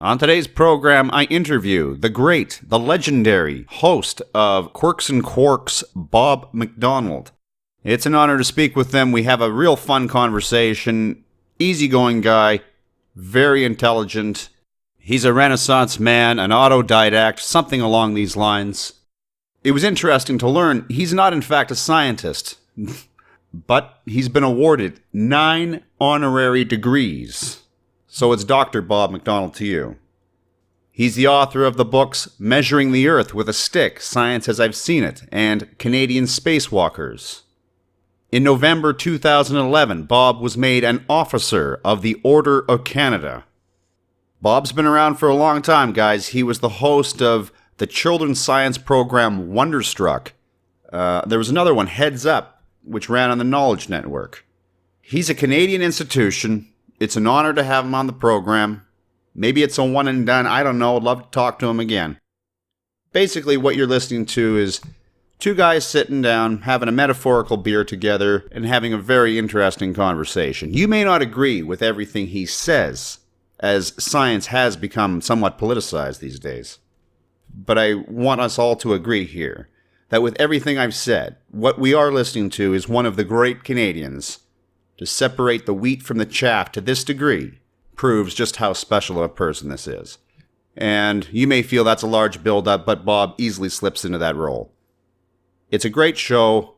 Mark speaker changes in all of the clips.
Speaker 1: On today's program, I interview the great, the legendary host of Quirks and Quarks, Bob McDonald. It's an honor to speak with them. We have a real fun conversation. Easygoing guy, very intelligent. He's a Renaissance man, an autodidact, something along these lines. It was interesting to learn he's not in fact a scientist, but he's been awarded 9 honorary degrees. So it's Dr. Bob McDonald to you. He's the author of the books Measuring the Earth with a Stick, Science as I've Seen It, and Canadian Spacewalkers. In November 2011, Bob was made an Officer of the Order of Canada. Bob's been around for a long time, guys. He was the host of the children's science program Wonderstruck. There was another one, Heads Up, which ran on the Knowledge Network. He's a Canadian institution. It's an honor to have him on the program. Maybe it's a one and done. I don't know. I'd love to talk to him again. Basically, what you're listening to is two guys sitting down, having a metaphorical beer together, and having a very interesting conversation. You may not agree with everything he says, as science has become somewhat politicized these days. But I want us all to agree here that with everything I've said, what we are listening to is one of the great Canadians. To separate the wheat from the chaff to this degree proves just how special of a person this is. And you may feel that's a large build-up, but Bob easily slips into that role. It's a great show.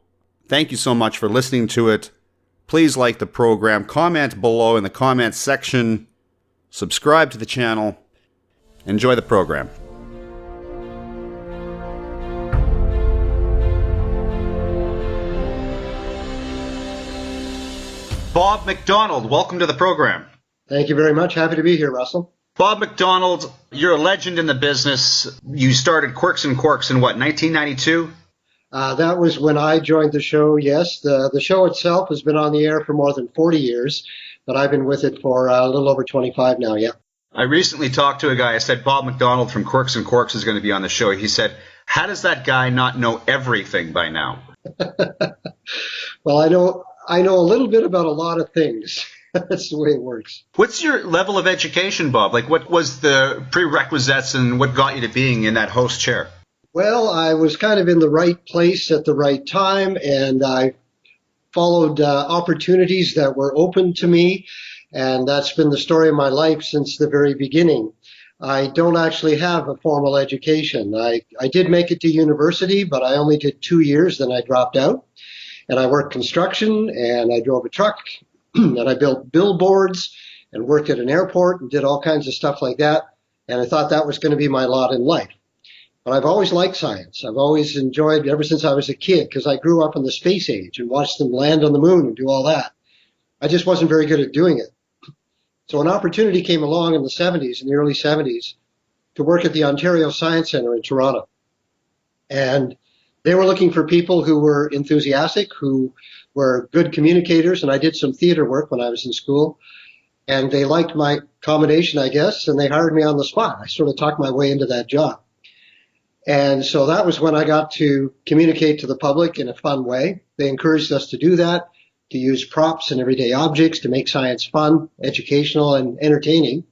Speaker 1: Thank you so much for listening to it. Please like the program, comment below in the comments section, subscribe to the channel. Enjoy the program. Bob McDonald, welcome to the program.
Speaker 2: Thank you very much. Happy to be here, Russell.
Speaker 1: Bob McDonald, you're a legend in the business. You started Quirks and Quarks in what, 1992?
Speaker 2: That was when I joined the show, yes. The show itself has been on the air for more than 40 years, but I've been with it for a little over 25 now, yeah.
Speaker 1: I recently talked to a guy. I said, Bob McDonald from Quirks and Quarks is going to be on the show. He said, how does that guy not know everything by now?
Speaker 2: Well, I know a little bit about a lot of things. That's the way it works.
Speaker 1: What's your level of education, Bob? Like, what was the prerequisites and what got you to being in that host chair?
Speaker 2: Well, I was kind of in the right place at the right time, and I followed opportunities that were open to me, and that's been the story of my life since the very beginning. I don't actually have a formal education. I did make it to university, but I only did 2 years, then I dropped out. And I worked construction, and I drove a truck, and I built billboards, and worked at an airport, and did all kinds of stuff like that. And I thought that was going to be my lot in life. But I've always liked science. I've always enjoyed, ever since I was a kid, because I grew up in the space age and watched them land on the moon and do all that. I just wasn't very good at doing it. So an opportunity came along in the early 70s, to work at the Ontario Science Centre in Toronto. And they were looking for people who were enthusiastic, who were good communicators, and I did some theater work when I was in school. And they liked my combination, I guess, and they hired me on the spot. I sort of talked my way into that job. And so that was when I got to communicate to the public in a fun way. They encouraged us to do that, to use props and everyday objects to make science fun, educational, and entertaining.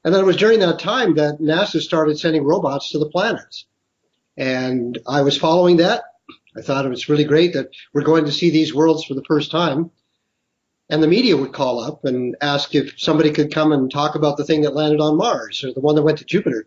Speaker 2: And then it was during that time that NASA started sending robots to the planets. And I was following that. I thought it was really great that we're going to see these worlds for the first time. And the media would call up and ask if somebody could come and talk about the thing that landed on Mars or the one that went to Jupiter.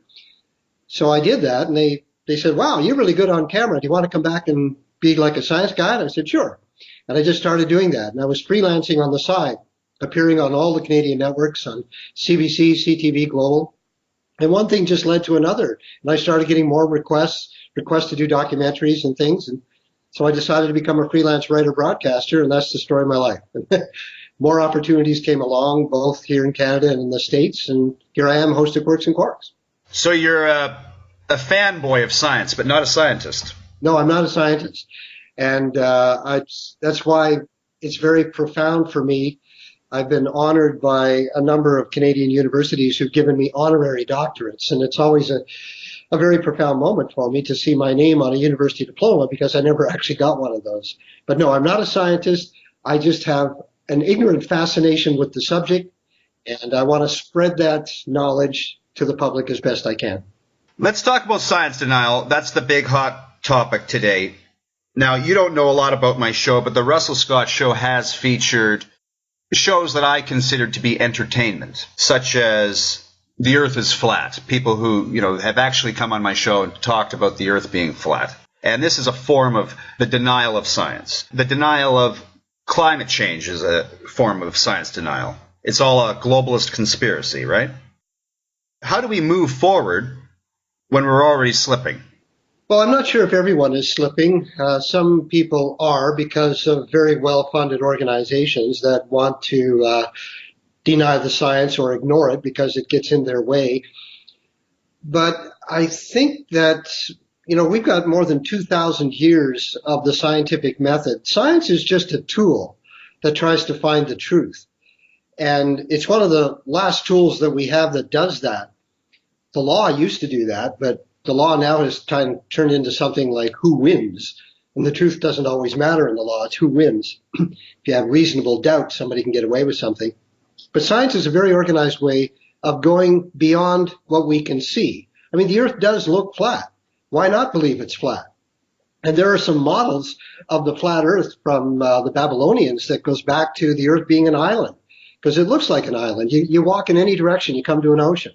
Speaker 2: So I did that, and they said, wow, you're really good on camera. Do you want to come back and be like a science guy? And I said, sure. And I just started doing that. And I was freelancing on the side, appearing on all the Canadian networks, on CBC, CTV Global. And one thing just led to another. And I started getting more requests to do documentaries and things. And so I decided to become a freelance writer broadcaster, and that's the story of my life. More opportunities came along, both here in Canada and in the States. And here I am, host of Quirks and Quarks.
Speaker 1: So you're a fanboy of science, but not a scientist.
Speaker 2: No, I'm not a scientist. And that's why it's very profound for me. I've been honored by a number of Canadian universities who've given me honorary doctorates, and it's always a very profound moment for me to see my name on a university diploma, because I never actually got one of those. But no, I'm not a scientist. I just have an ignorant fascination with the subject, and I want to spread that knowledge to the public as best I can.
Speaker 1: Let's talk about science denial. That's the big hot topic today. Now, you don't know a lot about my show, but the Russell Scott Show has featured shows that I consider to be entertainment, such as The Earth is Flat. People who, have actually come on my show and talked about the Earth being flat. And this is a form of the denial of science. The denial of climate change is a form of science denial. It's all a globalist conspiracy, right? How do we move forward when we're already slipping?
Speaker 2: Well, I'm not sure if everyone is slipping. Some people are because of very well-funded organizations that want to deny the science or ignore it because it gets in their way. But I think that, we've got more than 2,000 years of the scientific method. Science is just a tool that tries to find the truth. And it's one of the last tools that we have that does that. The law used to do that, but the law now has turned into something like who wins. And the truth doesn't always matter in the law. It's who wins. If you have reasonable doubt, somebody can get away with something. But science is a very organized way of going beyond what we can see. I mean, the Earth does look flat. Why not believe it's flat? And there are some models of the flat Earth from the Babylonians that goes back to the Earth being an island, because it looks like an island. You walk in any direction, you come to an ocean.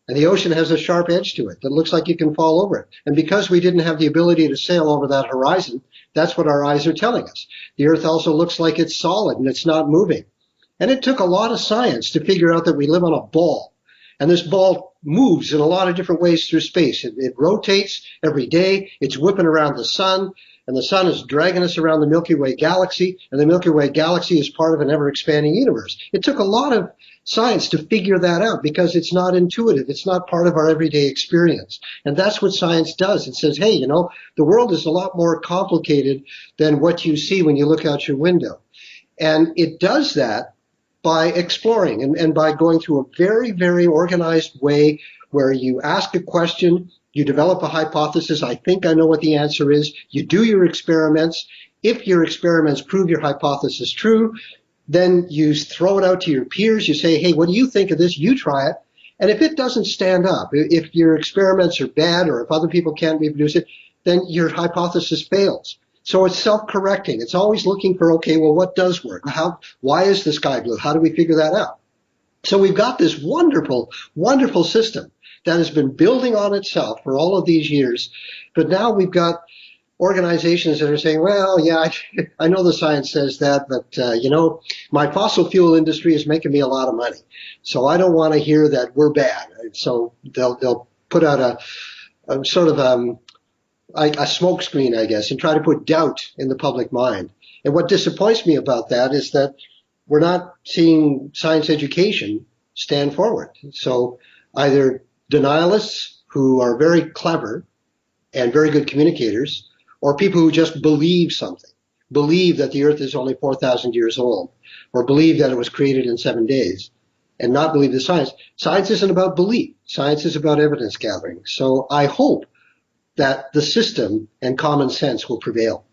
Speaker 2: And the ocean has a sharp edge to it that looks like you can fall over it. And because we didn't have the ability to sail over that horizon, that's what our eyes are telling us. The Earth also looks like it's solid and it's not moving. And it took a lot of science to figure out that we live on a ball. And this ball moves in a lot of different ways through space. It rotates every day. It's whipping around the sun. And the sun is dragging us around the Milky Way galaxy. And the Milky Way galaxy is part of an ever-expanding universe. It took a lot of science to figure that out because it's not intuitive. It's not part of our everyday experience. And that's what science does. It says, hey, the world is a lot more complicated than what you see when you look out your window. And it does that by exploring and by going through a very, very organized way where you ask a question, you develop a hypothesis. I think I know what the answer is. You do your experiments. If your experiments prove your hypothesis true, then you throw it out to your peers. You say, hey, what do you think of this? You try it. And if it doesn't stand up, if your experiments are bad or if other people can't reproduce it, then your hypothesis fails. So it's self-correcting. It's always looking for, okay, well, what does work? Why is the sky blue? How do we figure that out? So we've got this wonderful, wonderful system that has been building on itself for all of these years. But now we've got organizations that are saying, well, yeah, I know the science says that, but, my fossil fuel industry is making me a lot of money. So I don't want to hear that we're bad. So they'll put out a sort of a smoke screen, I guess, and try to put doubt in the public mind. And what disappoints me about that is that we're not seeing science education stand forward. So either denialists who are very clever and very good communicators, or people who just believe something, believe that the Earth is only 4,000 years old, or believe that it was created in 7 days, and not believe the science. Science isn't about belief. Science is about evidence gathering. So I hope that the system and common sense will prevail.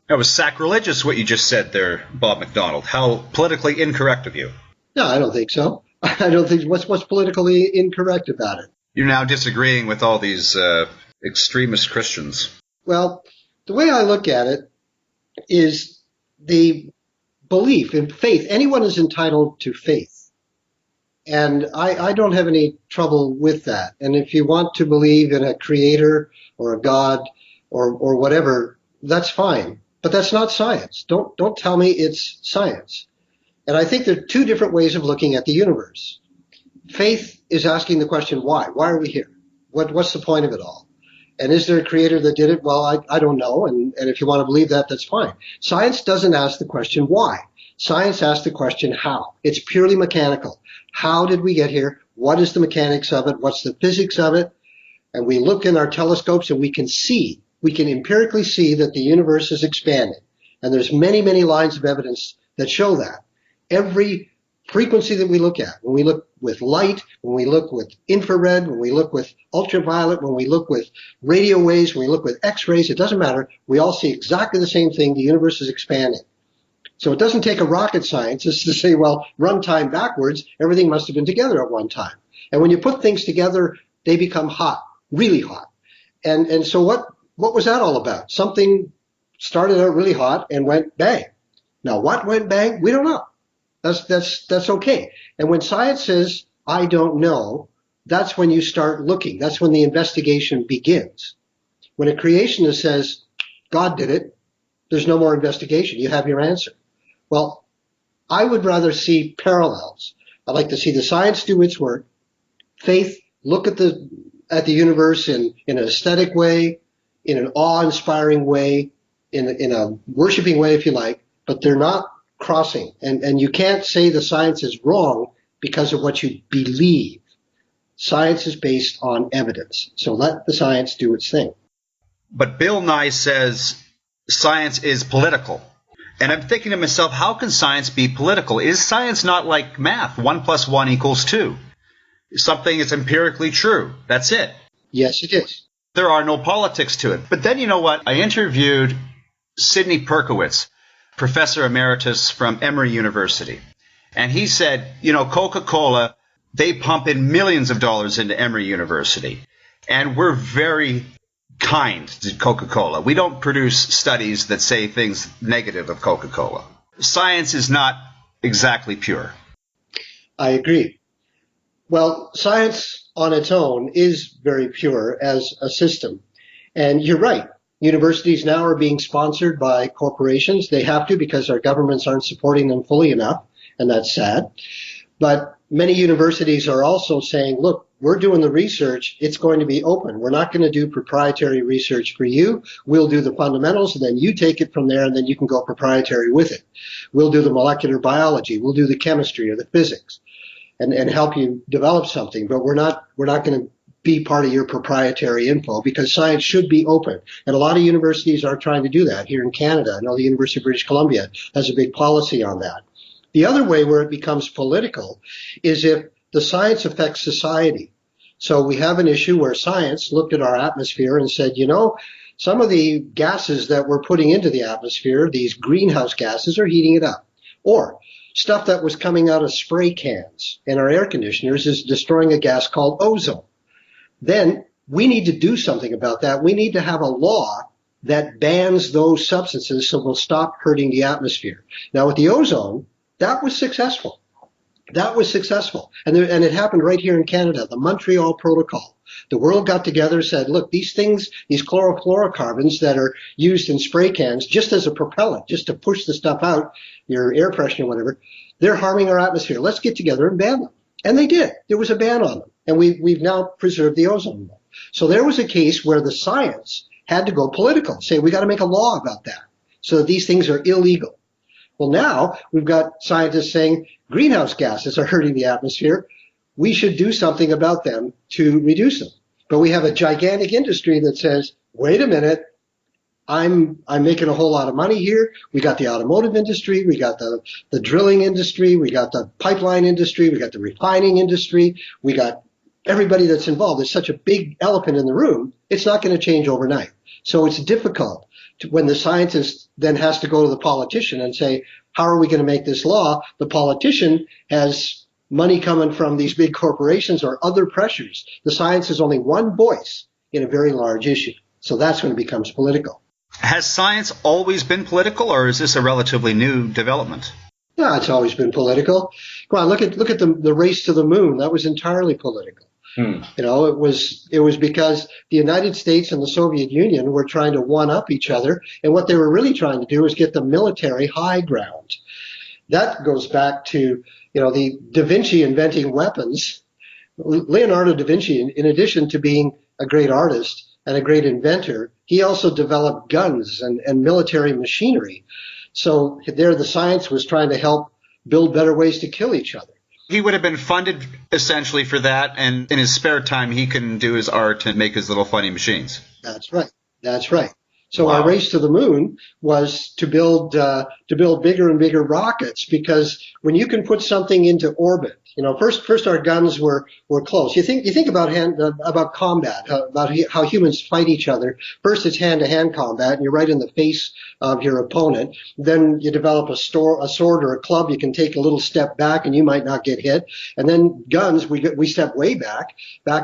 Speaker 1: That was sacrilegious what you just said there, Bob McDonald. How politically incorrect of you.
Speaker 2: No, I don't think so. I don't think what's politically incorrect about it.
Speaker 1: You're now disagreeing with all these extremist Christians.
Speaker 2: Well, the way I look at it is the belief in faith. Anyone is entitled to faith. And I don't have any trouble with that. And if you want to believe in a creator or a God or whatever, that's fine. But that's not science. Don't tell me it's science. And I think there are two different ways of looking at the universe. Faith is asking the question, why? Why are we here? What's the point of it all? And is there a creator that did it? Well, I don't know. And if you want to believe that, that's fine. Science doesn't ask the question why. Science asks the question how. It's purely mechanical. How did we get here? What is the mechanics of it? What's the physics of it? And we look in our telescopes and we can empirically see that the universe is expanding. And there's many, many lines of evidence that show that. Every frequency that we look at, when we look with light, when we look with infrared, when we look with ultraviolet, when we look with radio waves, when we look with X-rays, it doesn't matter. We all see exactly the same thing. The universe is expanding. So it doesn't take a rocket scientist to say, well, run time backwards. Everything must have been together at one time. And when you put things together, they become hot, really hot. And so what was that all about? Something started out really hot and went bang. Now, what went bang? We don't know. That's okay. And when science says, I don't know, that's when you start looking. That's when the investigation begins. When a creationist says, God did it, there's no more investigation. You have your answer. Well, I would rather see parallels. I'd like to see the science do its work, faith look at the universe in an aesthetic way, in an awe-inspiring way, in a worshiping way, if you like, but they're not crossing. And you can't say the science is wrong because of what you believe. Science is based on evidence. So let the science do its thing.
Speaker 1: But Bill Nye says science is political. And I'm thinking to myself, how can science be political? Is science not like math? 1 + 1 = 2. Something is empirically true. That's it.
Speaker 2: Yes, it is.
Speaker 1: There are no politics to it. But then you know what? I interviewed Sidney Perkowitz, professor emeritus from Emory University. And he said, Coca-Cola, they pump in millions of dollars into Emory University. And we're very kind to Coca-Cola. We don't produce studies that say things negative of Coca-Cola. Science is not exactly pure.
Speaker 2: I agree. Well, science on its own is very pure as a system. And you're right. Universities now are being sponsored by corporations. They have to because our governments aren't supporting them fully enough, and that's sad. But many universities are also saying, look, we're doing the research. It's going to be open. We're not going to do proprietary research for you. We'll do the fundamentals, and then you take it from there, and then you can go proprietary with it. We'll do the molecular biology. We'll do the chemistry or the physics and help you develop something. But we're not going to be part of your proprietary info because science should be open. And a lot of universities are trying to do that here in Canada. I know the University of British Columbia has a big policy on that. The other way where it becomes political is if the science affects society. So we have an issue where science looked at our atmosphere and said, some of the gases that we're putting into the atmosphere, these greenhouse gases, are heating it up. Or stuff that was coming out of spray cans in our air conditioners is destroying a gas called ozone. Then we need to do something about that. We need to have a law that bans those substances so we'll stop hurting the atmosphere. Now with the ozone, that was successful. That was successful. And it happened right here in Canada, the Montreal Protocol. The world got together and said, look, these things, these chlorofluorocarbons that are used in spray cans just as a propellant, just to push the stuff out, your air pressure or whatever, they're harming our atmosphere. Let's get together and ban them. And they did. There was a ban on them. And we've now preserved the ozone layer. So there was a case where the science had to go political, say we got to make a law about that so that these things are illegal. Well, now we've got scientists saying greenhouse gases are hurting the atmosphere. We should do something about them to reduce them. But we have a gigantic industry that says, wait a minute, I'm making a whole lot of money here. We got the automotive industry. We got the drilling industry. We got the pipeline industry. We got the refining industry. We got everybody that's involved. There's such a big elephant in the room. It's not going to change overnight. So it's difficult when the scientist then has to go to the politician and say, how are we going to make this law? The politician has money coming from these big corporations or other pressures. The science is only one voice in a very large issue. So that's when it becomes political.
Speaker 1: Has science always been political, or is this a relatively new development?
Speaker 2: No, it's always been political. Come on, look at the race to the moon. That was entirely political. It was because the United States and the Soviet Union were trying to one-up each other, and what they were really trying to do is get the military high ground. That goes back to, the Da Vinci inventing weapons. Leonardo da Vinci, in addition to being a great artist and a great inventor, he also developed guns and military machinery. So there the science was trying to help build better ways to kill each other.
Speaker 1: He would have been funded essentially for that, and in his spare time he can do his art and make his little funny machines.
Speaker 2: That's right. That's right. So our
Speaker 1: Wow.
Speaker 2: race to the moon was to build bigger and bigger rockets, because when you can put something into orbit, first our guns were close. You think about combat, about how humans fight each other. First it's hand-to-hand combat, and you're right in the face of your opponent. Then you develop a sword or a club. You can take a little step back, and you might not get hit. And then guns, we step way back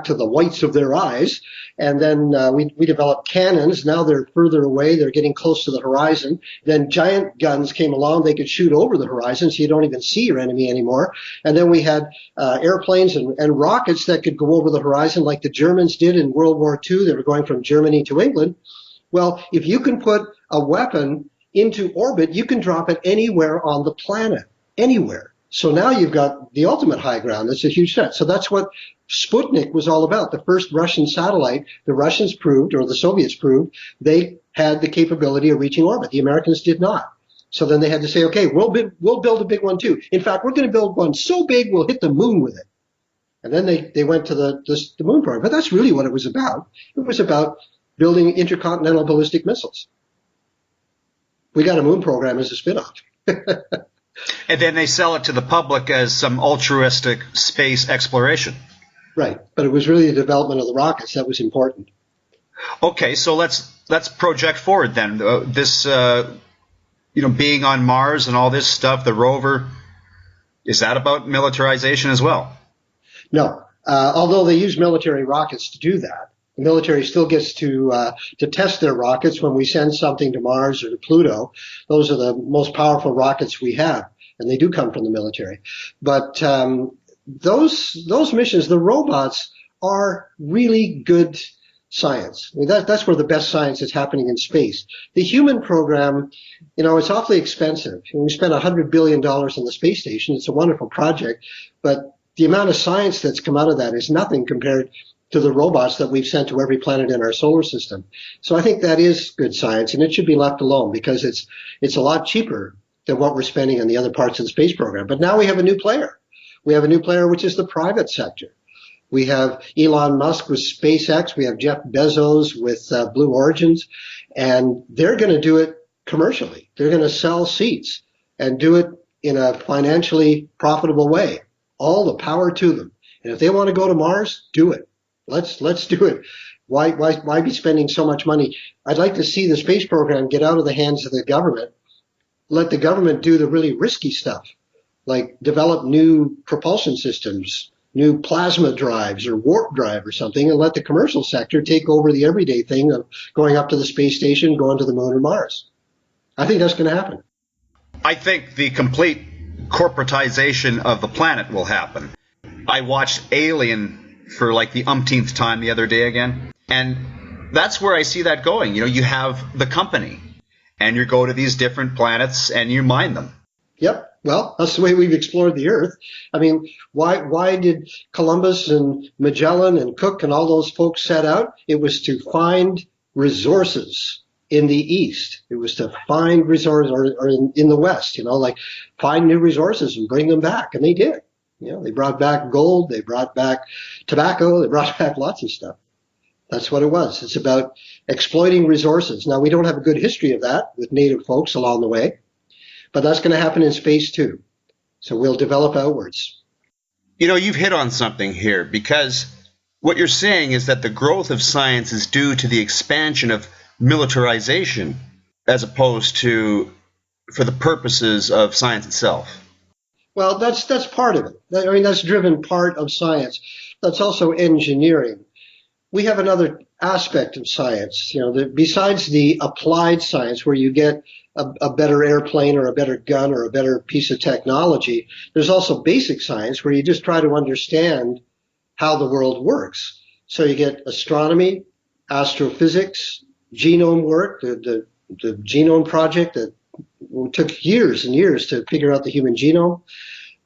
Speaker 2: to the whites of their eyes. And then we developed cannons. Now they're further away. They're getting close to the horizon. Then giant guns came along. They could shoot over the horizon, so you don't even see your enemy anymore. And then we had airplanes and rockets that could go over the horizon, like the Germans did in World War II. They were going from Germany to England. Well, if you can put a weapon into orbit, you can drop it anywhere on the planet, anywhere. So now you've got the ultimate high ground. That's a huge threat. So that's what Sputnik was all about. The first Russian satellite, the Russians proved, or the Soviets proved, they had the capability of reaching orbit. The Americans did not. So then they had to say, okay, we'll build a big one too. In fact, we're going to build one so big we'll hit the moon with it. And then they went to the moon program. But that's really what it was about. It was about building intercontinental ballistic missiles. We got a moon program as a spin-off.
Speaker 1: And then they sell it to the public as some altruistic space exploration.
Speaker 2: Right. But it was really the development of the rockets that was important.
Speaker 1: Okay, so let's project forward then. This being on Mars and all this stuff, the rover, is that about militarization as well?
Speaker 2: No. Although they use military rockets to do that. The military still gets to test their rockets when we send something to Mars or to Pluto. Those are the most powerful rockets we have, and they do come from the military. But those missions, the robots, are really good science. I mean, that's where the best science is happening in space. The human program, it's awfully expensive. We spent $100 billion on the space station. It's a wonderful project, but the amount of science that's come out of that is nothing compared to the robots that we've sent to every planet in our solar system. So I think that is good science, and it should be left alone, because it's a lot cheaper than what we're spending on the other parts of the space program. But now we have a new player. We have a new player, which is the private sector. We have Elon Musk with SpaceX. We have Jeff Bezos with Blue Origins, and they're going to do it commercially. They're going to sell seats and do it in a financially profitable way. All the power to them. And if they want to go to Mars, do it. Let's do it. Why be spending so much money? I'd like to see the space program get out of the hands of the government. Let the government do the really risky stuff, like develop new propulsion systems, new plasma drives or warp drive or something, and let the commercial sector take over the everyday thing of going up to the space station, going to the moon or Mars. I think that's going to happen.
Speaker 1: I think the complete corporatization of the planet will happen. I watched Alien for like the umpteenth time the other day again, and that's where I see that going. You have the company, and you go to these different planets and you mine them.
Speaker 2: Yep. Well, that's the way we've explored the Earth. I mean, why did Columbus and Magellan and Cook and all those folks set out? It was to find resources in the East. It was to find resources, or in the West, like find new resources and bring them back. And they did. They brought back gold. They brought back tobacco. They brought back lots of stuff. That's what it was. It's about exploiting resources. Now, we don't have a good history of that with native folks along the way, but that's going to happen in space too. So we'll develop outwards.
Speaker 1: You've hit on something here, because what you're saying is that the growth of science is due to the expansion of militarization as opposed to for the purposes of science itself.
Speaker 2: Well, that's part of it. I mean, that's driven part of science. That's also engineering. We have another aspect of science, besides the applied science where you get a better airplane or a better gun or a better piece of technology. There's also basic science where you just try to understand how the world works. So you get astronomy, astrophysics, genome work, the genome project that took years and years to figure out the human genome.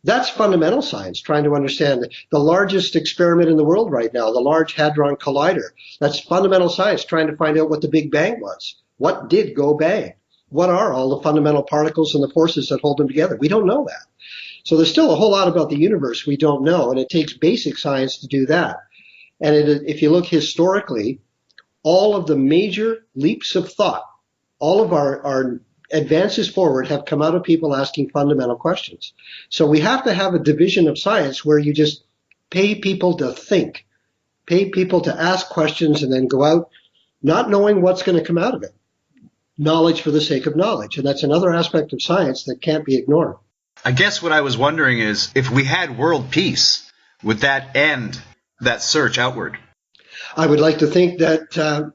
Speaker 2: That's fundamental science, trying to understand the largest experiment in the world right now, the Large Hadron Collider. That's fundamental science, trying to find out what the Big Bang was. What did go bang? What are all the fundamental particles and the forces that hold them together? We don't know that. So there's still a whole lot about the universe we don't know, and it takes basic science to do that. And if you look historically, all of the major leaps of thought all of our advances forward have come out of people asking fundamental questions. So we have to have a division of science where you just pay people to think, pay people to ask questions and then go out not knowing what's going to come out of it. Knowledge for the sake of knowledge. And that's another aspect of science that can't be ignored.
Speaker 1: I guess what I was wondering is, if we had world peace, would that end that search outward?
Speaker 2: I would like to think that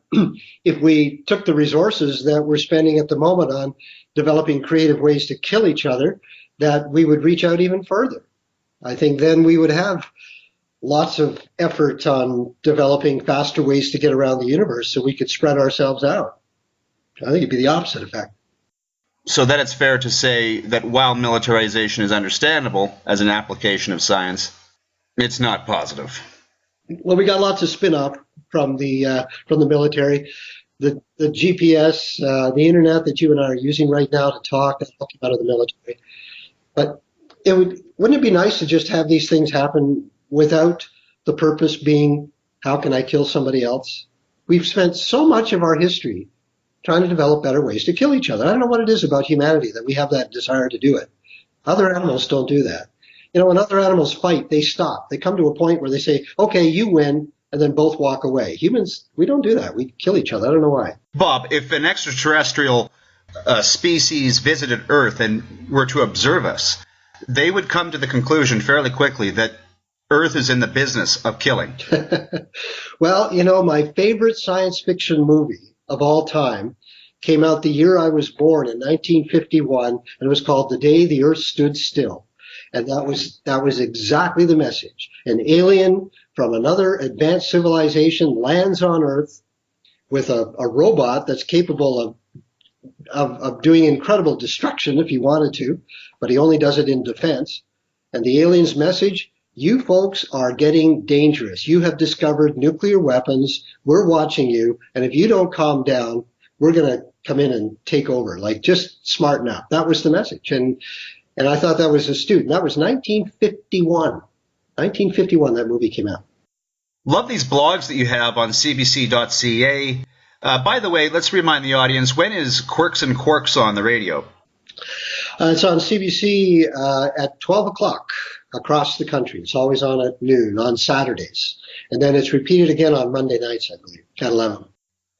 Speaker 2: if we took the resources that we're spending at the moment on developing creative ways to kill each other, that we would reach out even further. I think then we would have lots of effort on developing faster ways to get around the universe so we could spread ourselves out. I think it'd be the opposite effect.
Speaker 1: So then it's fair to say that while militarization is understandable as an application of science, it's not positive.
Speaker 2: Well, we got lots of spin-off from the military. The GPS, the internet that you and I are using right now to talk, that's all out of the military. But wouldn't it be nice to just have these things happen without the purpose being, how can I kill somebody else? We've spent so much of our history trying to develop better ways to kill each other. I don't know what it is about humanity that we have that desire to do it. Other animals don't do that. You know, when other animals fight, they stop. They come to a point where they say, okay, you win, and then both walk away. Humans, we don't do that. We kill each other. I don't know why.
Speaker 1: Bob, if an extraterrestrial species visited Earth and were to observe us, they would come to the conclusion fairly quickly that Earth is in the business of killing.
Speaker 2: Well, you know, my favorite science fiction movie of all time came out the year I was born in 1951, and it was called The Day the Earth Stood Still. And that was exactly the message. An alien from another advanced civilization lands on Earth with a robot that's capable of doing incredible destruction if he wanted to, but he only does it in defense. And the alien's message, you folks are getting dangerous. You have discovered nuclear weapons. We're watching you. And if you don't calm down, we're going to come in and take over. Like, just smarten up. That was the message. And I thought that was astute. And that was 1951. 1951, that movie came out.
Speaker 1: Love these blogs that you have on cbc.ca. By the way, let's remind the audience, when is Quirks and Quarks on the radio?
Speaker 2: It's on CBC at 12 o'clock across the country. It's always on at noon on Saturdays. And then it's repeated again on Monday nights, I believe, at 11.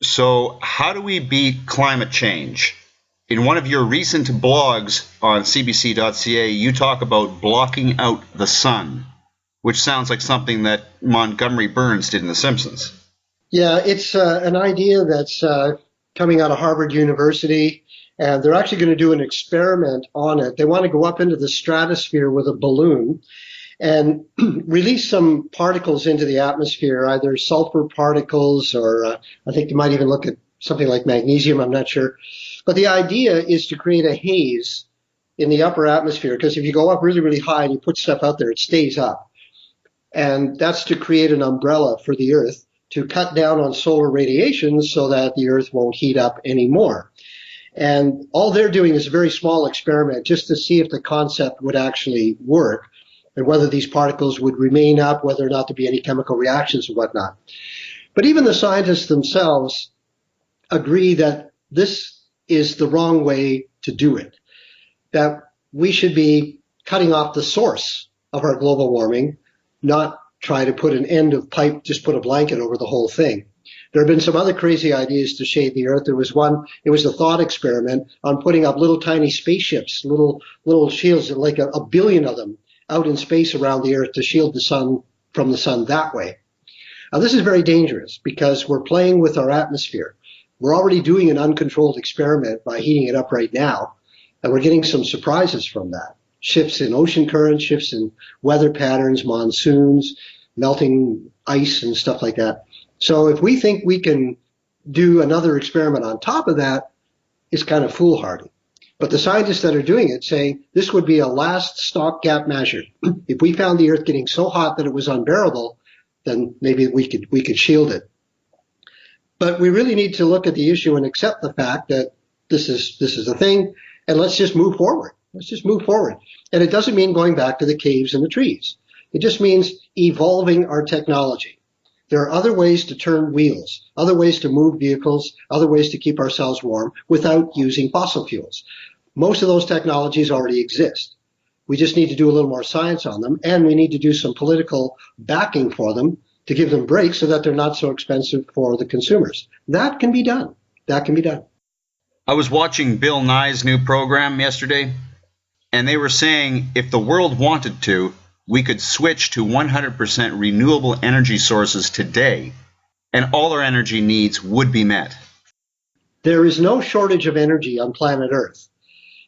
Speaker 1: So how do we beat climate change? In one of your recent blogs on cbc.ca, you talk about blocking out the sun, which sounds like something that Montgomery Burns did in The Simpsons.
Speaker 2: Yeah, it's an idea that's coming out of Harvard University, and they're actually going to do an experiment on it. They want to go up into the stratosphere with a balloon and release some particles into the atmosphere, either sulfur particles or I think they might even look at something like magnesium, I'm not sure. But the idea is to create a haze in the upper atmosphere, because if you go up really, really high and you put stuff out there, it stays up. And that's to create an umbrella for the Earth to cut down on solar radiation so that the Earth won't heat up anymore. And all they're doing is a very small experiment just to see if the concept would actually work and whether these particles would remain up, whether or not there'd be any chemical reactions and whatnot. But even the scientists themselves agree that this is the wrong way to do it, that we should be cutting off the source of our global warming, not try to put an end of pipe, just put a blanket over the whole thing. There have been some other crazy ideas to shade the Earth. There was one, it was a thought experiment on putting up little tiny spaceships, little shields, like a billion of them out in space around the Earth to shield the sun from the sun that way. Now, this is very dangerous because we're playing with our atmosphere. We're already doing an uncontrolled experiment by heating it up right now, and we're getting some surprises from that. Shifts in ocean currents, shifts in weather patterns, monsoons, melting ice and stuff like that. So if we think we can do another experiment on top of that, it's kind of foolhardy. But the scientists that are doing it say this would be a last stopgap measure. If we found the Earth getting so hot that it was unbearable, then maybe we could shield it. But we really need to look at the issue and accept the fact that this is a thing, and let's just move forward. Let's just move forward. And it doesn't mean going back to the caves and the trees. It just means evolving our technology. There are other ways to turn wheels, other ways to move vehicles, other ways to keep ourselves warm without using fossil fuels. Most of those technologies already exist. We just need to do a little more science on them, and we need to do some political backing for them to give them breaks so that they're not so expensive for the consumers. That can be done. That can be done.
Speaker 1: I was watching Bill Nye's new program yesterday, and they were saying if the world wanted to, we could switch to 100% renewable energy sources today, and all our energy needs would be met.
Speaker 2: There is no shortage of energy on planet Earth.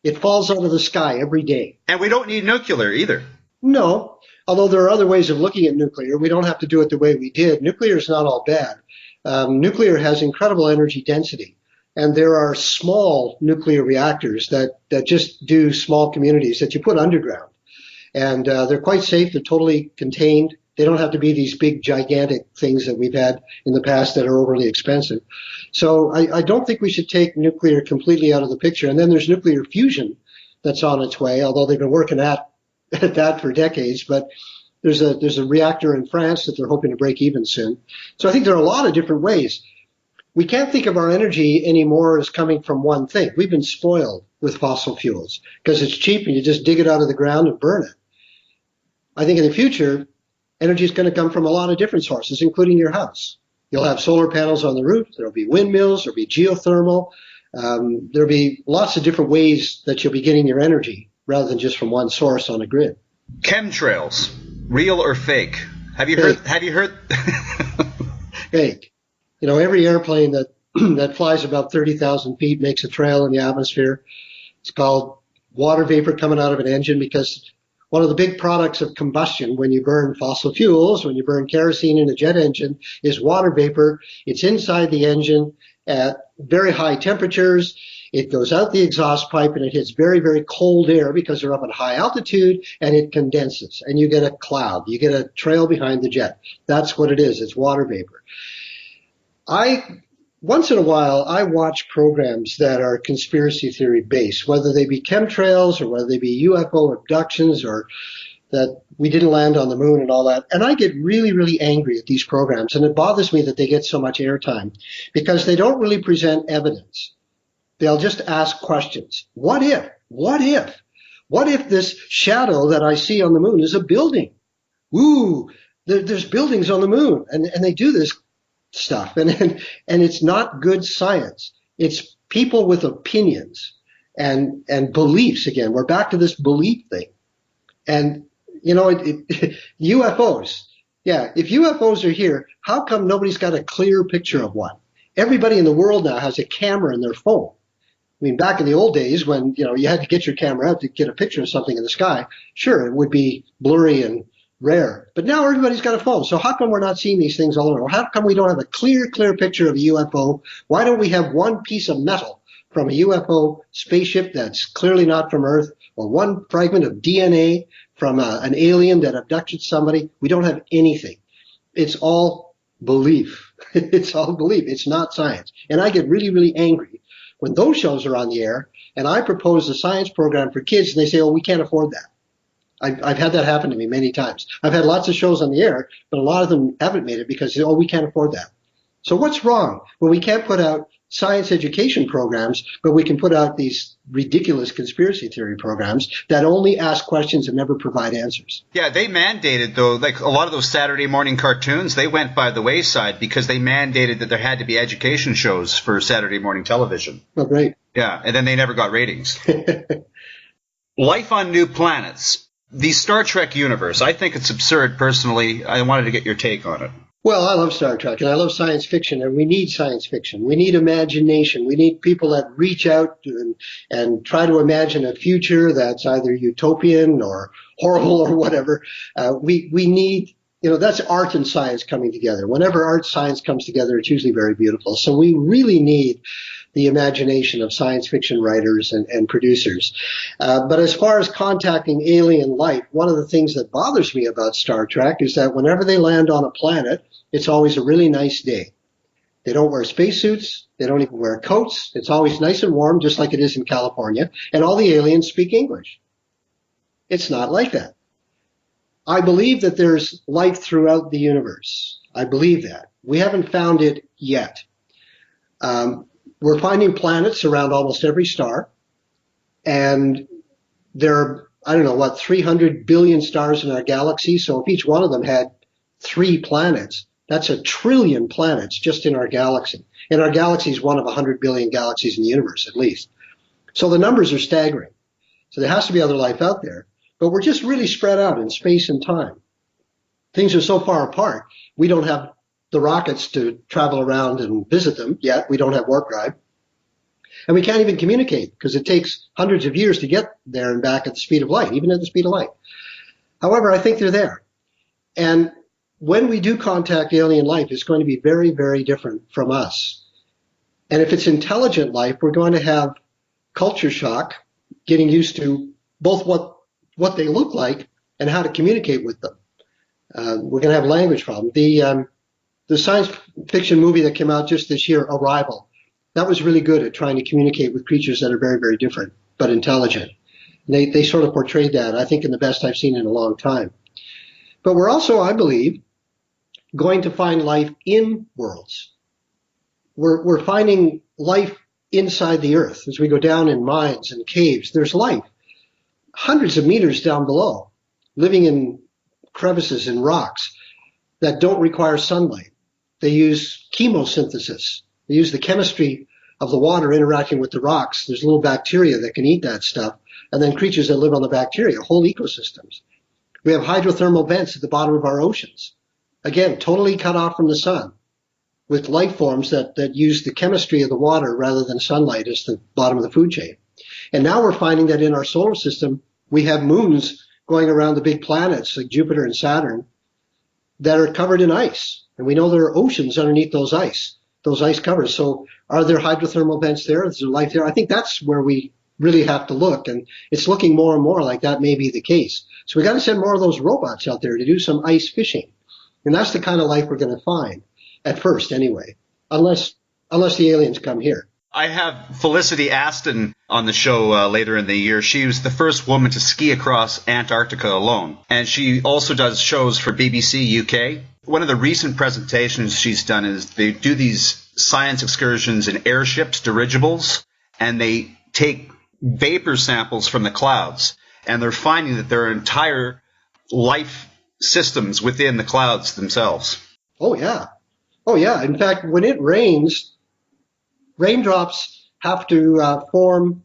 Speaker 2: It falls out of the sky every day.
Speaker 1: And we don't need nuclear either.
Speaker 2: No, although there are other ways of looking at nuclear. We don't have to do it the way we did. Nuclear is not all bad. Nuclear has incredible energy density. And there are small nuclear reactors that just do small communities that you put underground. And they're quite safe. They're totally contained. They don't have to be these big, gigantic things that we've had in the past that are overly expensive. So I don't think we should take nuclear completely out of the picture. And then there's nuclear fusion that's on its way, although they've been working at that for decades. But there's a reactor in France that they're hoping to break even soon. So I think there are a lot of different ways. We can't think of our energy anymore as coming from one thing. We've been spoiled with fossil fuels because it's cheap and you just dig it out of the ground and burn it. I think in the future, energy is going to come from a lot of different sources, including your house. You'll have solar panels on the roof. There'll be windmills. There'll be geothermal. There'll be lots of different ways that you'll be getting your energy rather than just from one source on a grid.
Speaker 1: Chemtrails, real or fake? Have you heard?
Speaker 2: Fake. You know, every airplane that flies about 30,000 feet makes a trail in the atmosphere. It's called water vapor coming out of an engine because one of the big products of combustion when you burn fossil fuels, when you burn kerosene in a jet engine, is water vapor. It's inside the engine at very high temperatures. It goes out the exhaust pipe and it hits very, very cold air because they're up at high altitude, and it condenses and you get a cloud. You get a trail behind the jet. That's what it is. It's water vapor. Once in a while, I watch programs that are conspiracy theory based, whether they be chemtrails or whether they be UFO abductions or that we didn't land on the moon and all that. And I get really, really angry at these programs. And it bothers me that they get so much airtime because they don't really present evidence. They'll just ask questions. What if? What if? What if this shadow that I see on the moon is a building? Ooh, there's buildings on the moon. And they do this stuff. And it's not good science. It's people with opinions and beliefs again. We're back to this belief thing. And, you know, UFOs. Yeah, if UFOs are here, how come nobody's got a clear picture of one? Everybody in the world now has a camera in their phone. I mean, back in the old days when, you know, you had to get your camera out to get a picture of something in the sky, sure, it would be blurry and rare. But now everybody's got a phone. So how come we're not seeing these things all over? How come we don't have a clear picture of a UFO? Why don't we have one piece of metal from a UFO spaceship that's clearly not from Earth, or one fragment of DNA from an alien that abducted somebody? We don't have anything. It's all belief. It's all belief. It's not science. And I get really, really angry when those shows are on the air and I propose a science program for kids and they say, oh, we can't afford that. I've had that happen to me many times. I've had lots of shows on the air, but a lot of them haven't made it because, oh, we can't afford that. So what's wrong when we can't put out science education programs, but we can put out these ridiculous conspiracy theory programs that only ask questions and never provide answers?
Speaker 1: Yeah, they mandated, though, like a lot of those Saturday morning cartoons, they went by the wayside because they mandated that there had to be education shows for Saturday morning television.
Speaker 2: Oh, great.
Speaker 1: Yeah, and then they never got ratings. Life on new planets. The Star Trek universe, I think it's absurd personally. I wanted to get your take on it.
Speaker 2: Well, I love Star Trek and I love science fiction, and we need science fiction. We need imagination. We need people that reach out and try to imagine a future that's either utopian or horrible or whatever. We need, you know, that's art and science coming together. Whenever art science comes together, it's usually very beautiful. So we really need the imagination of science fiction writers and producers. But as far as contacting alien life, one of the things that bothers me about Star Trek is that whenever they land on a planet, it's always a really nice day. They don't wear spacesuits. They don't even wear coats. It's always nice and warm, just like it is in California. And all the aliens speak English. It's not like that. I believe that there's life throughout the universe. I believe that. We haven't found it yet. We're finding planets around almost every star, and there are, I don't know, 300 billion stars in our galaxy. So if each one of them had 3 planets, that's 1 trillion planets just in our galaxy. And our galaxy is one of 100 billion galaxies in the universe, at least. So the numbers are staggering. So there has to be other life out there. But we're just really spread out in space and time. Things are so far apart, we don't have the rockets to travel around and visit them yet. We don't have warp drive. And we can't even communicate because it takes hundreds of years to get there and back at the speed of light, even at the speed of light. However, I think they're there. And when we do contact alien life, it's going to be very, very different from us. And if it's intelligent life, we're going to have culture shock, getting used to both what they look like and how to communicate with them. We're going to have a language problem. The science fiction movie that came out just this year, Arrival, that was really good at trying to communicate with creatures that are very, very different, but intelligent. And they sort of portrayed that, I think, in the best I've seen in a long time. But we're also, I believe, going to find life in worlds. We're finding life inside the Earth. As we go down in mines and caves, there's life hundreds of meters down below, living in crevices in rocks that don't require sunlight. They use chemosynthesis. They use the chemistry of the water interacting with the rocks. There's little bacteria that can eat that stuff, and then creatures that live on the bacteria, whole ecosystems. We have hydrothermal vents at the bottom of our oceans. Again, totally cut off from the sun, with life forms that use the chemistry of the water rather than sunlight as the bottom of the food chain. And now we're finding that in our solar system, we have moons going around the big planets like Jupiter and Saturn that are covered in ice. And we know there are oceans underneath those ice covers. So are there hydrothermal vents there? Is there life there? I think that's where we really have to look. And it's looking more and more like that may be the case. So we got to send more of those robots out there to do some ice fishing. And that's the kind of life we're going to find, at first anyway, unless the aliens come here.
Speaker 1: I have Felicity Aston on the show later in the year. She was the first woman to ski across Antarctica alone. And she also does shows for BBC UK. One of the recent presentations she's done is they do these science excursions in airships, dirigibles, and they take vapor samples from the clouds. And they're finding that there are entire life systems within the clouds themselves.
Speaker 2: Oh, yeah. Oh, yeah. In fact, when it rains, raindrops have to form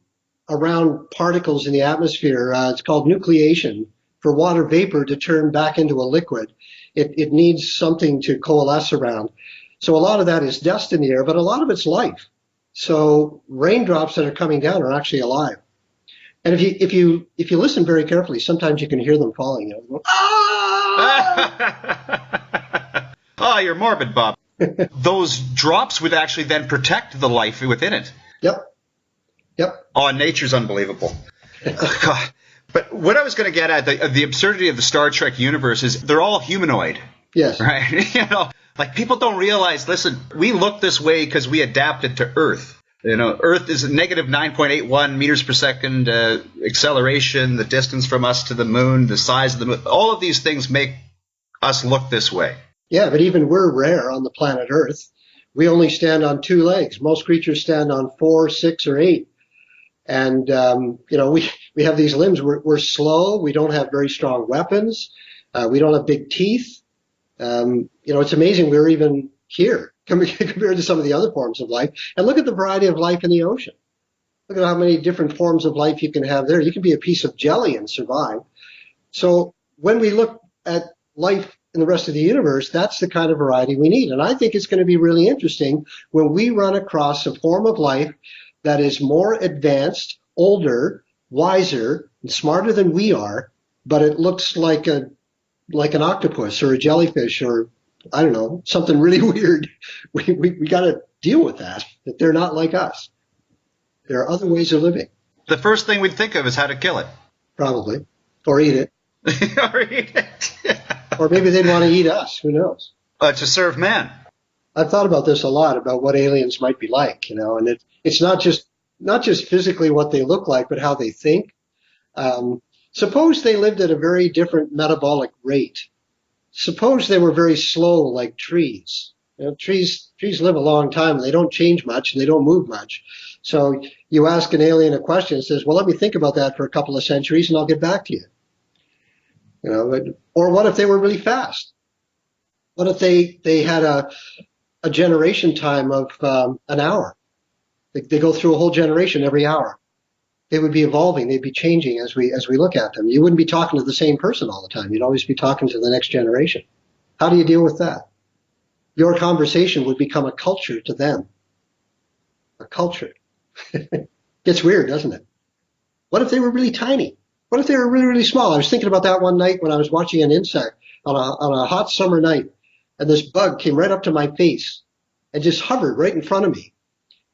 Speaker 2: around particles in the atmosphere. It's called nucleation for water vapor to turn back into a liquid. It needs something to coalesce around. So a lot of that is dust in the air, but a lot of it's life. So raindrops that are coming down are actually alive. And if you listen very carefully, sometimes you can hear them falling. You know, ah!
Speaker 1: Oh, you're morbid, Bob. Those drops would actually then protect the life within it.
Speaker 2: Yep.
Speaker 1: Oh, nature's unbelievable. God. But what I was going to get at, the absurdity of the Star Trek universe is they're all humanoid.
Speaker 2: Yes.
Speaker 1: Right? You know, like people don't realize, listen, we look this way because we adapted to Earth. You know, Earth is a negative 9.81 meters per second acceleration, the distance from us to the moon, the size of the moon. All of these things make us look this way.
Speaker 2: Yeah, but even we're rare on the planet Earth. We only stand on 2 legs. Most creatures stand on 4, 6, or 8. And, you know, we have these limbs. We're slow. We don't have very strong weapons. We don't have big teeth. You know, it's amazing we're even here compared to some of the other forms of life. And look at the variety of life in the ocean. Look at how many different forms of life you can have there. You can be a piece of jelly and survive. So when we look at life in the rest of the universe, that's the kind of variety we need. And I think it's going to be really interesting when we run across a form of life that is more advanced, older, wiser, and smarter than we are, but it looks like an octopus or a jellyfish or, I don't know, something really weird. We got to deal with that they're not like us. There are other ways of living.
Speaker 1: The first thing we'd think of is how to kill it.
Speaker 2: Probably. Or eat it.
Speaker 1: Or eat it.
Speaker 2: Or maybe they'd want to eat us. Who knows?
Speaker 1: To serve man.
Speaker 2: I've thought about this a lot, about what aliens might be like, you know, and it's not just physically what they look like, but how they think. Suppose they lived at a very different metabolic rate. suppose they were very slow like trees. Trees live a long time and they don't change much and they don't move much. So you ask an alien a question and says, well, let me think about that for a couple of centuries and I'll get back to you. Or what if they were really fast? What if they had a generation time of an hour? They go through a whole generation every hour. They would be evolving. They'd be changing as we look at them. You wouldn't be talking to the same person all the time. You'd always be talking to the next generation. How do you deal with that? Your conversation would become a culture to them. A culture. Gets weird, doesn't it? What if they were really tiny? What if they were really, really small? I was thinking about that one night when I was watching an insect on a hot summer night, and this bug came right up to my face and just hovered right in front of me.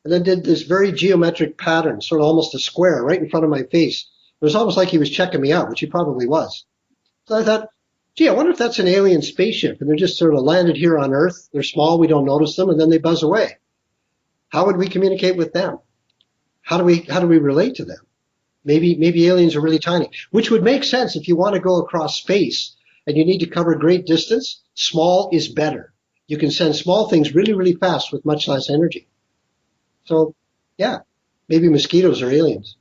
Speaker 2: And then did this very geometric pattern, sort of almost a square right in front of my face. It was almost like he was checking me out, which he probably was. So I thought, gee, I wonder if that's an alien spaceship and they're just sort of landed here on Earth. They're small, we don't notice them, and then they buzz away. How would we communicate with them? How do we relate to them? Maybe aliens are really tiny, which would make sense if you want to go across space and you need to cover great distance. Small is better. You can send small things really, really fast with much less energy. So, yeah, maybe mosquitoes are aliens.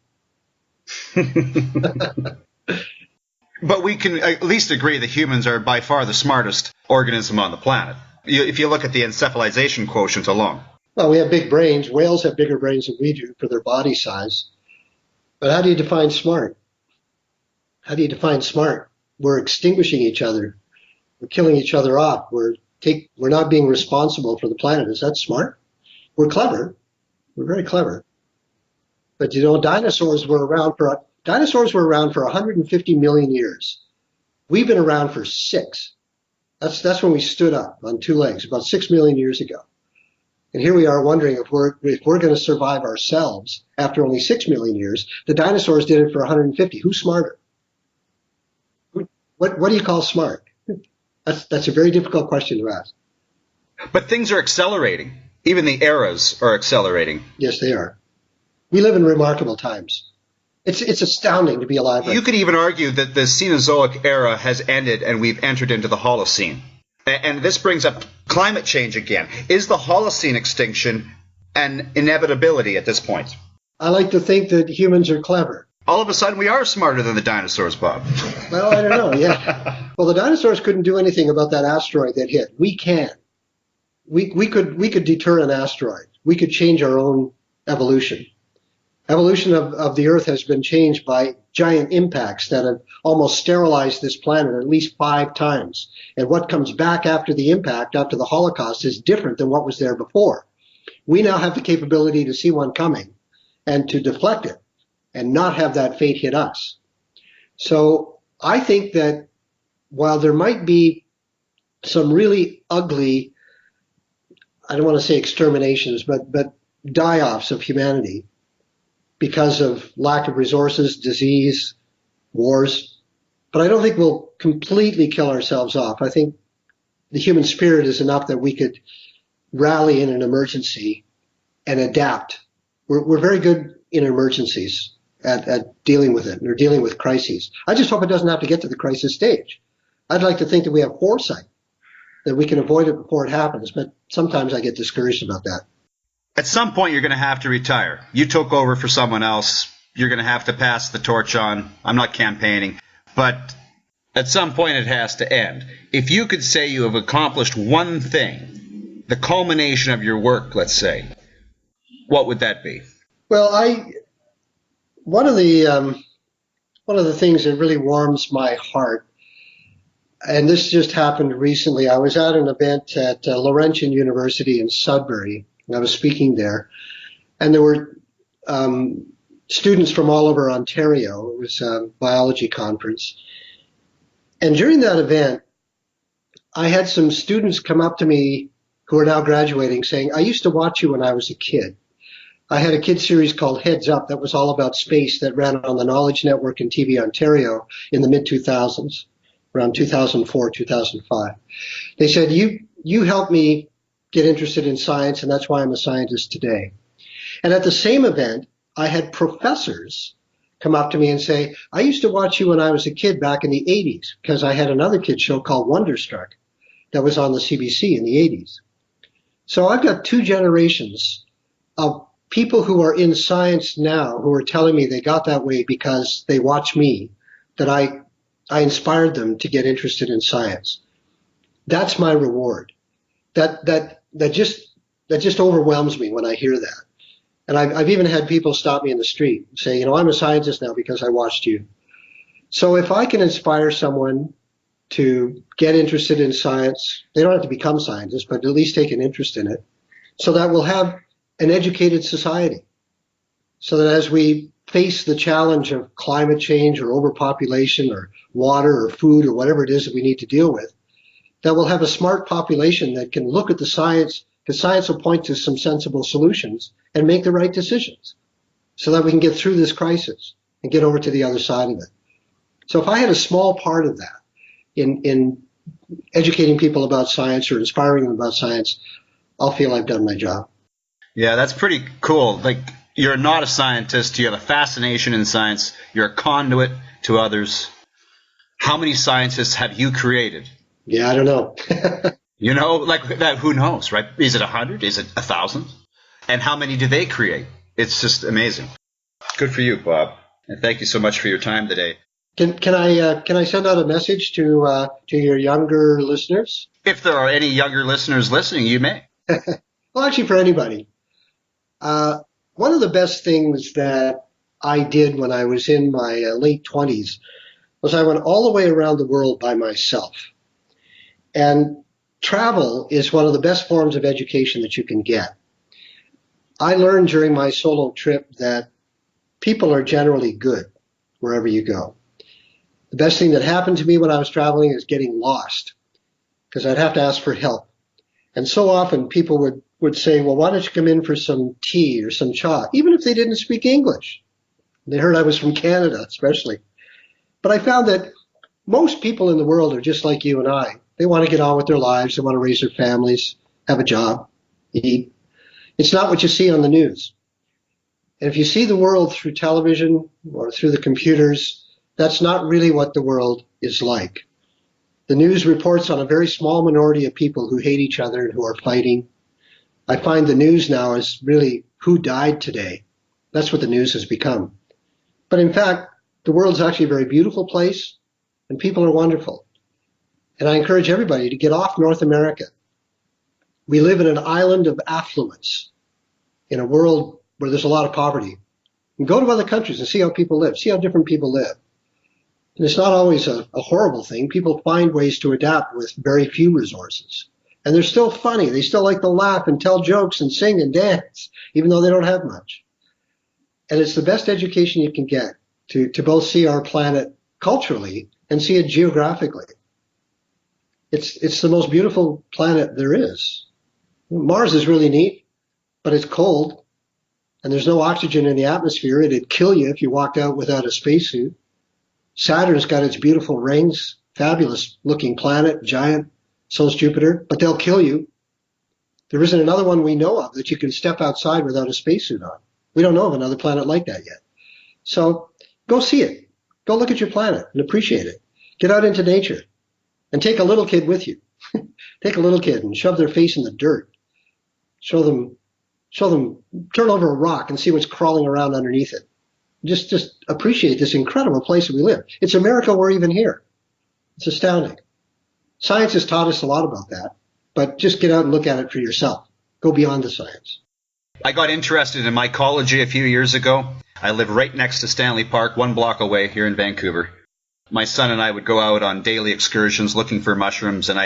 Speaker 1: But we can at least agree that humans are by far the smartest organism on the planet, if you look at the encephalization quotient alone.
Speaker 2: Well, we have big brains. Whales have bigger brains than we do for their body size. But how do you define smart? How do you define smart? We're extinguishing each other. We're killing each other off. We're not being responsible for the planet. Is that smart? We're clever. We're very clever. But dinosaurs were around for 150 million years. We've been around for 6. That's when we stood up on 2 legs, about 6 million years ago. And here we are wondering if we're going to survive ourselves after only 6 million years. The dinosaurs did it for 150. Who's smarter? What do you call smart? That's a very difficult question to ask.
Speaker 1: But things are accelerating. Even the eras are accelerating.
Speaker 2: Yes, they are. We live in remarkable times. It's astounding to be alive.
Speaker 1: You could even argue that the Cenozoic era has ended and we've entered into the Holocene. And this brings up climate change again. Is the Holocene extinction an inevitability at this point?
Speaker 2: I like to think that humans are clever.
Speaker 1: All of a sudden we are smarter than the dinosaurs, Bob.
Speaker 2: Well, I don't know, yeah. Well, the dinosaurs couldn't do anything about that asteroid that hit. We can. We could deter an asteroid. We could change our own evolution. Evolution of the Earth has been changed by giant impacts that have almost sterilized this planet at least 5 times. And what comes back after the impact, after the Holocaust, is different than what was there before. We now have the capability to see one coming and to deflect it and not have that fate hit us. So I think that while there might be some really ugly, I don't want to say exterminations, but die-offs of humanity because of lack of resources, disease, wars. But I don't think we'll completely kill ourselves off. I think the human spirit is enough that we could rally in an emergency and adapt. We're very good in emergencies at dealing with it or dealing with crises. I just hope it doesn't have to get to the crisis stage. I'd like to think that we have foresight, that we can avoid it before it happens, but sometimes I get discouraged about that.
Speaker 1: At some point, you're going to have to retire. You took over for someone else. You're going to have to pass the torch on. I'm not campaigning. But at some point, it has to end. If you could say you have accomplished one thing, the culmination of your work, let's say, what would that be?
Speaker 2: Well, one of the things that really warms my heart, and this just happened recently, I was at an event at Laurentian University in Sudbury. I was speaking there, and there were students from all over Ontario. It was a biology conference. And during that event, I had some students come up to me who are now graduating saying, I used to watch you when I was a kid. I had a kid series called Heads Up that was all about space that ran on the Knowledge Network and TV Ontario in the mid-2000s, around 2004, 2005. They said, you helped me get interested in science, and that's why I'm a scientist today. And at the same event, I had professors come up to me and say, I used to watch you when I was a kid back in the 80s because I had another kid show called Wonderstruck that was on the CBC in the 80s. So I've got two generations of people who are in science now who are telling me they got that way because they watch me, that I inspired them to get interested in science. That's my reward. That just overwhelms me when I hear that. And I've even had people stop me in the street and say, I'm a scientist now because I watched you. So if I can inspire someone to get interested in science, they don't have to become scientists, but at least take an interest in it, so that we'll have an educated society. So that as we face the challenge of climate change or overpopulation or water or food or whatever it is that we need to deal with, that we'll have a smart population that can look at the science, because science will point to some sensible solutions and make the right decisions so that we can get through this crisis and get over to the other side of it. So if I had a small part of that in educating people about science or inspiring them about science, I'll feel I've done my job.
Speaker 1: Yeah, that's pretty cool. Like, you're not a scientist. You have a fascination in science. You're a conduit to others. How many scientists have you created?
Speaker 2: Yeah, I don't know.
Speaker 1: Like that, who knows, right? Is it 100? Is it 1,000? And how many do they create? It's just amazing. Good for you, Bob. And thank you so much for your time today.
Speaker 2: Can I send out a message to your younger listeners?
Speaker 1: If there are any younger listeners listening, you may.
Speaker 2: Well, actually, for anybody. One of the best things that I did when I was in my late 20s was I went all the way around the world by myself. And travel is one of the best forms of education that you can get. I learned during my solo trip that people are generally good wherever you go. The best thing that happened to me when I was traveling is getting lost, because I'd have to ask for help. And so often people would say, well, why don't you come in for some tea or some cha, even if they didn't speak English. They heard I was from Canada, especially. But I found that most people in the world are just like you and I. They want to get on with their lives. They want to raise their families, have a job, eat. It's not what you see on the news. And if you see the world through television or through the computers, that's not really what the world is like. The news reports on a very small minority of people who hate each other and who are fighting. I find the news now is really who died today. That's what the news has become. But in fact, the world's actually a very beautiful place and people are wonderful. And I encourage everybody to get off North America. We live in an island of affluence in a world where there's a lot of poverty. And go to other countries and see how people live, see how different people live. And it's not always a horrible thing. People find ways to adapt with very few resources. And they're still funny. They still like to laugh and tell jokes and sing and dance, even though they don't have much. And it's the best education you can get to both see our planet culturally and see it geographically. It's the most beautiful planet there is. Mars is really neat, but it's cold, and there's no oxygen in the atmosphere. It'd kill you if you walked out without a spacesuit. Saturn's got its beautiful rings, fabulous looking planet, giant, so is Jupiter, but they'll kill you. There isn't another one we know of that you can step outside without a spacesuit on. We don't know of another planet like that yet. So go see it. Go look at your planet and appreciate it. Get out into nature and take a little kid with you. Take a little kid and shove their face in the dirt. Show them, turn over a rock and see what's crawling around underneath it. Just appreciate this incredible place that we live. It's a miracle we're even here. It's astounding. Science has taught us a lot about that, but just get out and look at it for yourself. Go beyond the science.
Speaker 1: I got interested in mycology a few years ago. I live right next to Stanley Park, 1 block away here in Vancouver. My son and I would go out on daily excursions looking for mushrooms, and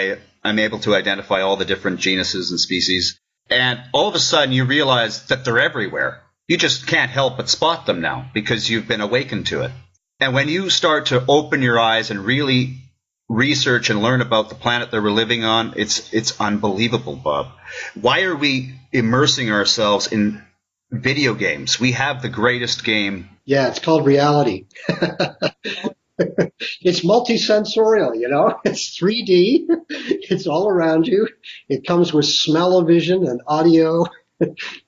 Speaker 1: I'm able to identify all the different genuses and species. And all of a sudden you realize that they're everywhere. You just can't help but spot them now because you've been awakened to it. And when you start to open your eyes and really research and learn about the planet that we're living on, it's unbelievable, Bob. Why are we immersing ourselves in video games? We have the greatest game.
Speaker 2: Yeah, it's called reality. It's multisensorial, It's 3D. It's all around you. It comes with smell-o-vision and audio,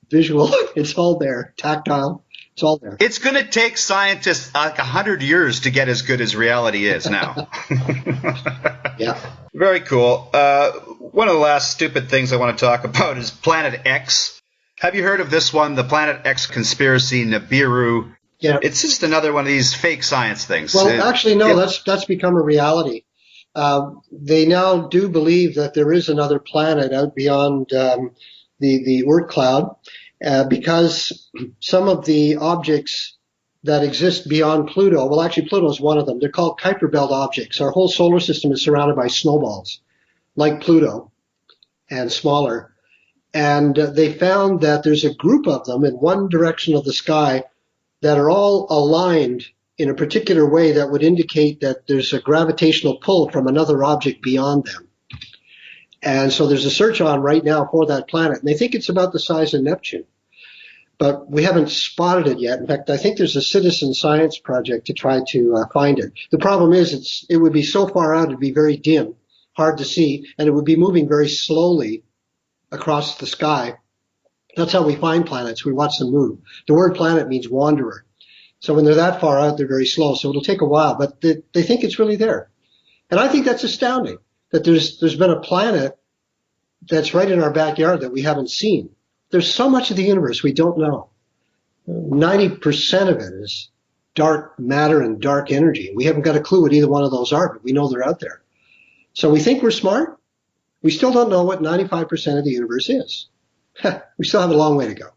Speaker 2: visual. It's all there, tactile. It's all there.
Speaker 1: It's going to take scientists like 100 years to get as good as reality is now.
Speaker 2: Yeah.
Speaker 1: Very cool. One of the last stupid things I want to talk about is Planet X. Have you heard of this one, the Planet X conspiracy, Nibiru?
Speaker 2: Yeah.
Speaker 1: It's just another one of these fake science things.
Speaker 2: Well, actually, no, that's become a reality. They now do believe that there is another planet out beyond the Oort cloud, because some of the objects that exist beyond Pluto, well, actually, Pluto is one of them. They're called Kuiper Belt objects. Our whole solar system is surrounded by snowballs, like Pluto, and smaller. And they found that there's a group of them in one direction of the sky that are all aligned in a particular way that would indicate that there's a gravitational pull from another object beyond them. And so there's a search on right now for that planet, and they think it's about the size of Neptune. But we haven't spotted it yet. In fact, I think there's a citizen science project to try to find it. The problem is it would be so far out, it'd be very dim, hard to see, and it would be moving very slowly across the sky. That's how we find planets. We watch them move. The word planet means wanderer. So when they're that far out, they're very slow. So it'll take a while, but they think it's really there. And I think that's astounding, that there's been a planet that's right in our backyard that we haven't seen. There's so much of the universe we don't know. 90% of it is dark matter and dark energy. We haven't got a clue what either one of those are, but we know they're out there. So we think we're smart. We still don't know what 95% of the universe is. We still have a long way to go.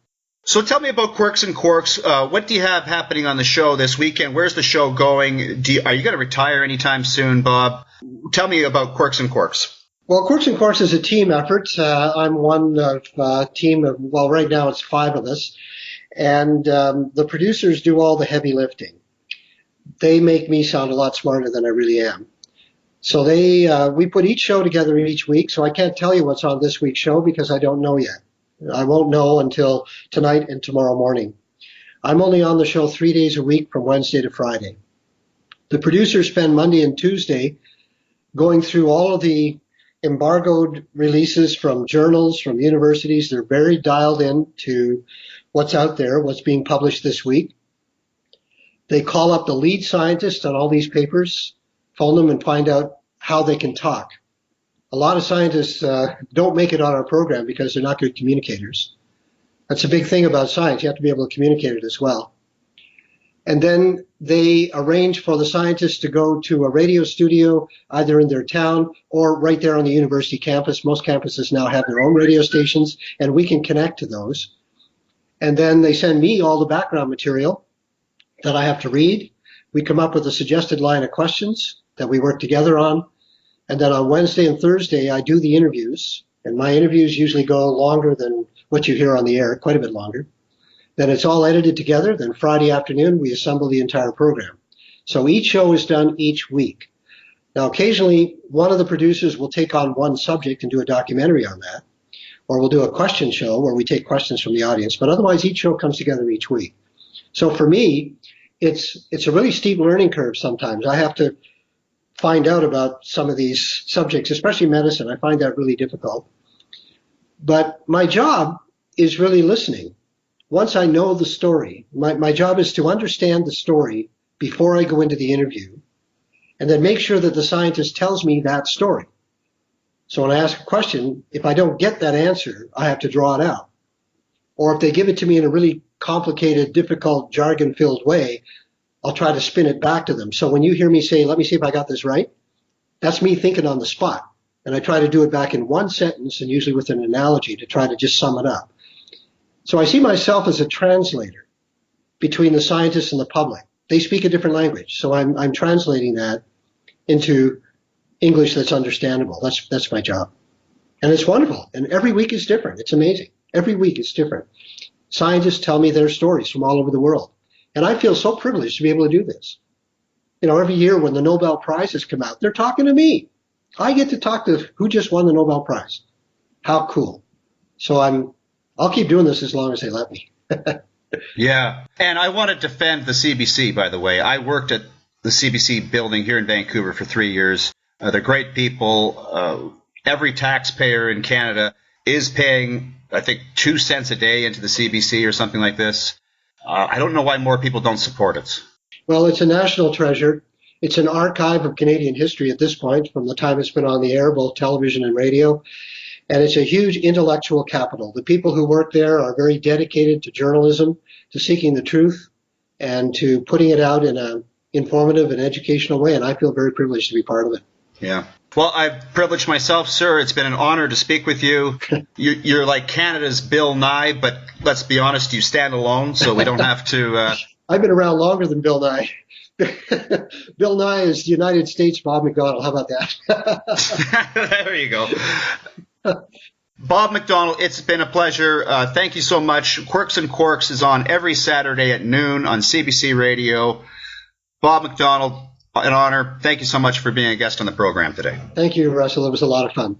Speaker 1: So tell me about Quirks and Quarks. What do you have happening on the show this weekend? Where's the show going? Are you going to retire anytime soon, Bob? Tell me about Quirks and Quarks.
Speaker 2: Well, Quirks and Quarks is a team effort. I'm one of a team of, well, right now it's 5 of us. And the producers do all the heavy lifting. They make me sound a lot smarter than I really am. So we put each show together each week. So I can't tell you what's on this week's show because I don't know yet. I won't know until tonight and tomorrow morning. I'm only on the show 3 days a week from Wednesday to Friday. The producers spend Monday and Tuesday going through all of the embargoed releases from journals, from universities. They're very dialed in to what's out there, what's being published this week. They call up the lead scientists on all these papers, phone them and find out how they can talk. A lot of scientists don't make it on our program because they're not good communicators. That's a big thing about science. You have to be able to communicate it as well. And then they arrange for the scientists to go to a radio studio, either in their town or right there on the university campus. Most campuses now have their own radio stations, and we can connect to those. And then they send me all the background material that I have to read. We come up with a suggested line of questions that we work together on. And then on Wednesday and Thursday, I do the interviews. And my interviews usually go longer than what you hear on the air, quite a bit longer. Then it's all edited together. Then Friday afternoon, we assemble the entire program. So each show is done each week. Now, occasionally, one of the producers will take on one subject and do a documentary on that. Or we'll do a question show where we take questions from the audience. But otherwise, each show comes together each week. So for me, it's a really steep learning curve sometimes. I have to find out about some of these subjects, especially medicine. I find that really difficult. But my job is really listening. Once I know the story, my job is to understand the story before I go into the interview, and then make sure that the scientist tells me that story. So when I ask a question, if I don't get that answer, I have to draw it out. Or if they give it to me in a really complicated, difficult, jargon-filled way, I'll try to spin it back to them. So when you hear me say, let me see if I got this right, that's me thinking on the spot. And I try to do it back in one sentence and usually with an analogy to try to just sum it up. So I see myself as a translator between the scientists and the public. They speak a different language. So I'm translating that into English that's understandable. That's my job. And it's wonderful. And every week is different. It's amazing. Every week is different. Scientists tell me their stories from all over the world. And I feel so privileged to be able to do this. You know, every year when the Nobel Prizes come out, they're talking to me. I get to talk to who just won the Nobel Prize. How cool. So I'll keep doing this as long as they let me.
Speaker 1: Yeah. And I want to defend the CBC, by the way. I worked at the CBC building here in Vancouver for 3 years. They're great people. Every taxpayer in Canada is paying, I think, 2 cents a day into the CBC or something like this. I don't know why more people don't support it.
Speaker 2: Well, it's a national treasure. It's an archive of Canadian history at this point, from the time it's been on the air, both television and radio. And it's a huge intellectual capital. The people who work there are very dedicated to journalism, to seeking the truth, and to putting it out in an informative and educational way. And I feel very privileged to be part of it.
Speaker 1: Yeah. Well, I've privileged myself, sir. It's been an honor to speak with you. You're like Canada's Bill Nye, but let's be honest, you stand alone, so we don't have to...
Speaker 2: I've been around longer than Bill Nye. Bill Nye is the United States Bob McDonald. How about that?
Speaker 1: There you go. Bob McDonald, it's been a pleasure. Thank you so much. Quirks and Quarks is on every Saturday at noon on CBC Radio. Bob McDonald, an honor. Thank you so much for being a guest on the program today.
Speaker 2: Thank you, Russell. It was a lot of fun.